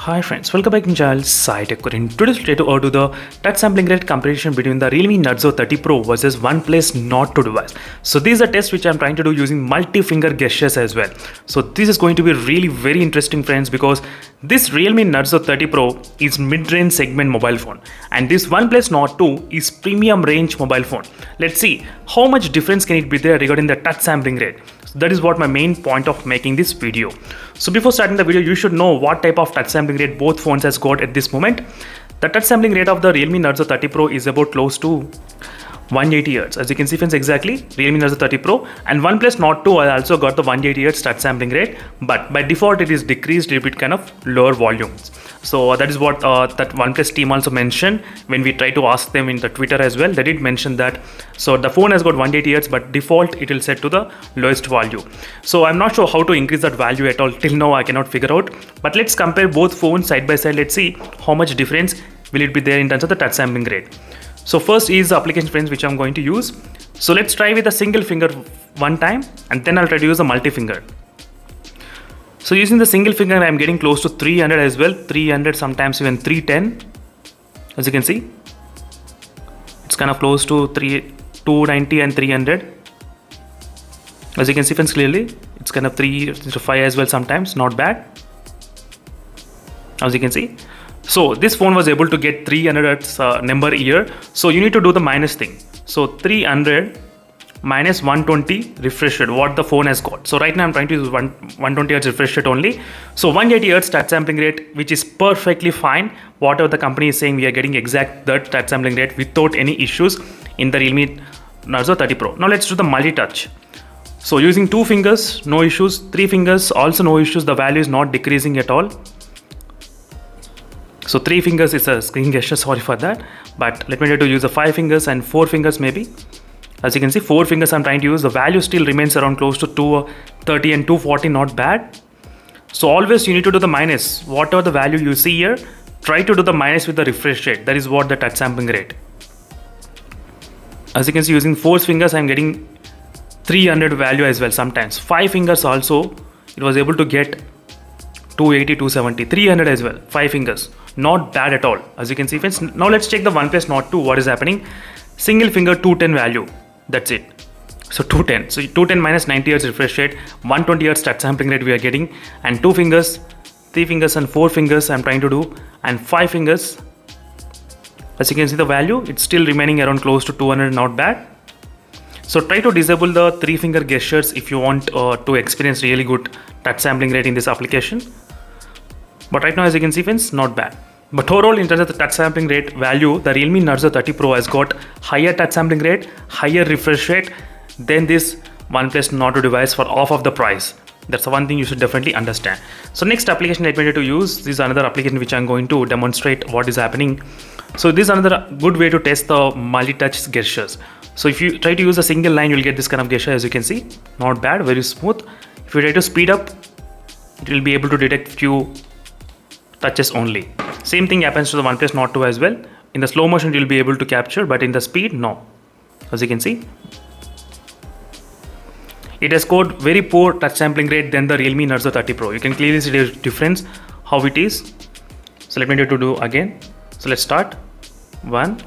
Hi friends, welcome back to Giles SciTech. In today's video, we'll do the touch sampling rate comparison between the Realme Narzo 30 Pro versus OnePlus Nord 2 device. So these are tests which I'm trying to do using multi-finger gestures as well. So this is going to be really very interesting friends, because this Realme Narzo 30 Pro is mid-range segment mobile phone and this OnePlus Nord 2 is premium range mobile phone. Let's see how much difference can it be there regarding the touch sampling rate. So that is what my main point of making this video. So before starting the video, you should know what type of touch sampling rate both phones has got at this moment. The touch sampling rate of the Realme Narzo 30 Pro is about close to 180 Hz. As you can see friends, exactly Realme Narzo 30 Pro and OnePlus Nord 2 I also got the 180 Hz touch sampling rate, but by default it is decreased a bit kind of lower volumes. So that is what that OnePlus team also mentioned when we try to ask them in the Twitter as well. They did mention that. So the phone has got 180 Hz, but default it will set to the lowest value. So I'm not sure how to increase that value at all. Till now I cannot figure out. But let's compare both phones side by side. Let's see how much difference will it be there in terms of the touch sampling rate. So first is the application friends which I'm going to use. So let's try with a single finger one time and then I'll try to use a multi-finger. So using the single finger I'm getting close to 300 as well, 300 sometimes even 310. As you can see, it's kind of close to 290 and 300. As you can see friends clearly, it's kind of 3 to 5 as well sometimes, not bad. As you can see. So this phone was able to get 300 Hz number here. So you need to do the minus thing. So 300 minus 120 refresh rate, what the phone has got. So right now I'm trying to use 120 Hz refresh rate only. So 180 Hz touch sampling rate, which is perfectly fine. Whatever the company is saying, we are getting exact that touch sampling rate without any issues in the Realme Narzo 30 Pro. Now let's do the multi-touch. So using 2 fingers, no issues. 3 fingers, also no issues. The value is not decreasing at all. So 3 fingers is a screen gesture, sorry for that. But let me try to use the 5 fingers and 4 fingers maybe. As you can see, 4 fingers I'm trying to use. The value still remains around close to 230 and 240, not bad. So always you need to do the minus. Whatever the value you see here, try to do the minus with the refresh rate. That is what the touch sampling rate. As you can see, using 4 fingers I'm getting 300 value as well sometimes. 5 fingers also, it was able to get 280, 270, 300 as well, 5 fingers. Not bad at all. As you can see friends. Now let's check the OnePlus Nord 2, what is happening. Single finger 210 value, that's it. So 210, so 210 minus 90 Hz refresh rate, 120 Hz touch sampling rate we are getting, and 2 fingers, 3 fingers and 4 fingers I'm trying to do, and 5 fingers. As you can see the value, it's still remaining around close to 200, not bad. So try to disable the 3 finger gestures if you want to experience really good touch sampling rate in this application. But right now as you can see friends, not bad. But overall in terms of the touch sampling rate value, the Realme Narzo 30 Pro has got higher touch sampling rate, higher refresh rate than this OnePlus Nord 2 device for half of the price. That's the one thing you should definitely understand. So next application let me try to use, this is another application which I'm going to demonstrate what is happening. So this is another good way to test the multi-touch gestures. So if you try to use a single line, you'll get this kind of gesture. As you can see, not bad, very smooth. If you try to speed up, it will be able to detect few touches only. Same thing happens to the OnePlus Nord 2 as well. In the slow motion, you'll be able to capture, but in the speed, no. As you can see, it has scored very poor touch sampling rate than the Realme Narzo 30 Pro. You can clearly see the difference, how it is. So let me try to do again. So let's start. 1.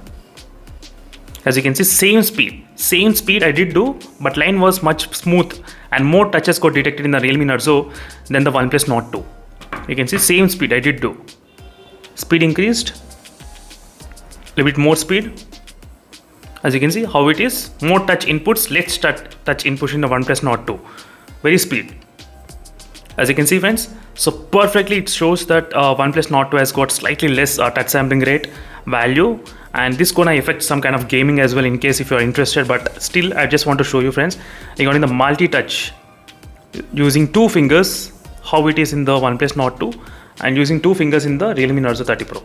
As you can see, same speed I did do, but line was much smooth and more touches got detected in the Realme Narzo than the OnePlus Nord 2. You can see same speed I did do. Speed increased, a little bit more speed. As you can see how it is, more touch inputs, less touch inputs in the OnePlus Nord 2. Very speed. As you can see friends, so perfectly it shows that OnePlus Nord 2 has got slightly less touch sampling rate value, and this gonna affect some kind of gaming as well in case if you are interested. But still I just want to show you friends regarding the multi-touch using 2 fingers, how it is in the OnePlus Nord 2 and using 2 fingers in the Realme Narzo 30 Pro.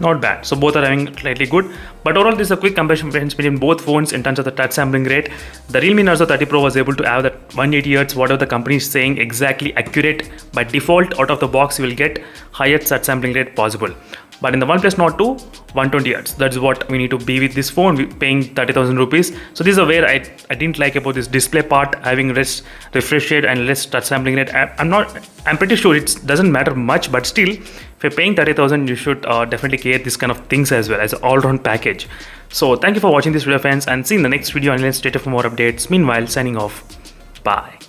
Not bad. So both are having slightly good. But overall this is a quick comparison friends between both phones in terms of the touch sampling rate. The Realme Narzo 30 Pro was able to have that 180 Hz, whatever the company is saying, exactly accurate. By default out of the box you will get highest touch sampling rate possible. But in the OnePlus Nord 2, 120 Hz. That's what we need to be with this phone. We're paying 30,000 rupees. So this is where I didn't like about this display part, having less refresh rate and less touch sampling rate. I'm pretty sure it doesn't matter much, but still, if you're paying 30,000, you should definitely care this kind of things as well as an all-round package. So thank you for watching this video, friends, and see you in the next video. And stay tuned for more updates. Meanwhile, signing off. Bye.